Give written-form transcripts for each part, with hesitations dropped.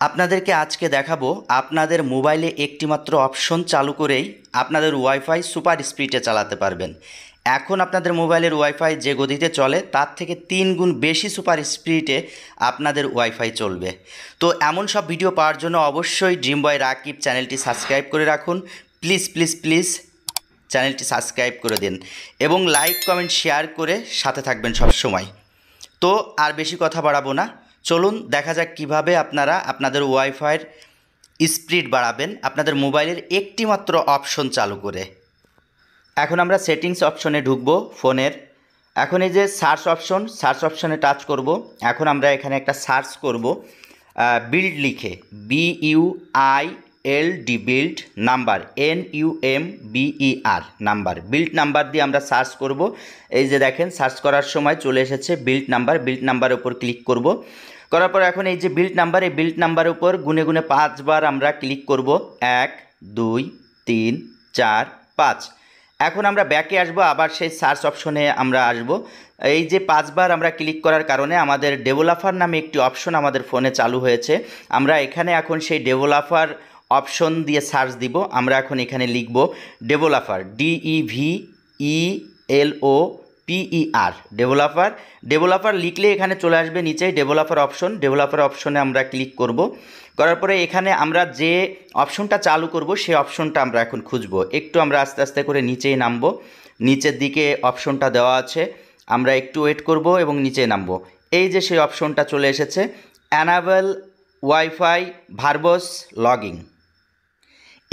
আপনাদেরকে আজকে দেখাবো আপনাদের মোবাইলে একটি মাত্র অপশন চালু করেই আপনাদের ওয়াইফাই সুপার স্পিডে চালাতে পারবেন। এখন আপনাদের মোবাইলের ওয়াইফাই যে গতিতে চলে তার থেকে 3 গুণ বেশি সুপার স্পিডে আপনাদের ওয়াইফাই চলবে। তো এমন সব ভিডিও পাওয়ার জন্য অবশ্যই ড্রিম বয় রাকিব চ্যানেলটি সাবস্ক্রাইব করে রাখুন। প্লিজ প্লিজ প্লিজ চ্যানেলটি সাবস্ক্রাইব করে দিন এবং লাইক কমেন্ট শেয়ার করে সাথে থাকবেন সব সময়। তো আর বেশি কথা বাড়াবো না, চলুন দেখা যাক কিভাবে আপনারা আপনাদের ওয়াইফাইয়ের স্পিড বাড়াবেন আপনাদের মোবাইলের একটি মাত্র অপশন চালু করে। এখন আমরা সেটিংস অপশনে ঢুকবো ফোনের। এখন এই যে সার্চ অপশনে টাচ করব। এখন আমরা এখানে একটা সার্চ করব বিল্ড লিখে, BUILD build number, NUMBER number, build number দিয়ে আমরা সার্চ করব। এই যে দেখেন সার্চ করার সময় চলে এসেছে বিল্ড নাম্বারের উপর ক্লিক করব। করার পর এখন এই যে বিল্ড নাম্বারের উপর গুনে গুনে 5 বার আমরা ক্লিক করব। 1 2 3 4 5। এখন আমরা ব্যাকে আসব, আবার সেই সার্চ অপশনে আমরা আসব। এই যে 5 বার আমরা ক্লিক করার কারণে আমাদের ডেভেলপার নামে একটি অপশন আমাদের ফোনে চালু হয়েছে। আমরা এখানে এখন সেই ডেভেলপার অপশন দিয়ে সার্চ দিব। আমরা এখন এখানে লিখব ডেভেলপার, DEVELOPER ডেভেলপার লিখলে এখানে চলে আসবে নিচেই ডেভেলপার অপশনে আমরা ক্লিক করব। করার পরে এখানে আমরা যে অপশনটা চালু করব সেই অপশনটা আমরা এখন খুঁজব। একটু আমরা আস্তে আস্তে করে নিচেই নামবো, নিচের দিকে অপশনটা দেওয়া আছে, আমরা একটু ওয়েট করব এবং নিচে নামবো। এই যে সেই অপশনটা চলে এসেছে, অ্যানাবেল ওয়াইফাই ভার্বস লগিং।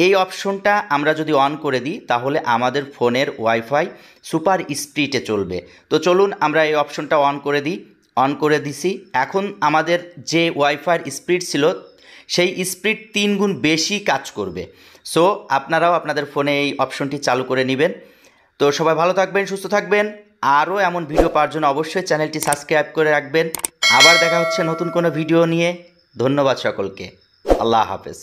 এই অপশনটা আমরা যদি অন করে দিই তাহলে আমাদের ফোনের ওয়াইফাই সুপার স্পিডে চলবে। তো চলুন আমরা এই অপশনটা অন করে দিই। অন করে দিছি। এখন আমাদের যে ওয়াইফাইয়ের স্পিড ছিল সেই স্পিড 3 গুণ বেশি কাজ করবে। সো আপনারাও আপনাদের ফোনে এই অপশনটি চালু করে নেবেন। তো সবাই ভালো থাকবেন, সুস্থ থাকবেন। আরও এমন ভিডিও পাওয়ার জন্য অবশ্যই চ্যানেলটি সাবস্ক্রাইব করে রাখবেন। আবার দেখা হচ্ছে নতুন কোনো ভিডিও নিয়ে। ধন্যবাদ সকলকে। আল্লাহ হাফেজ।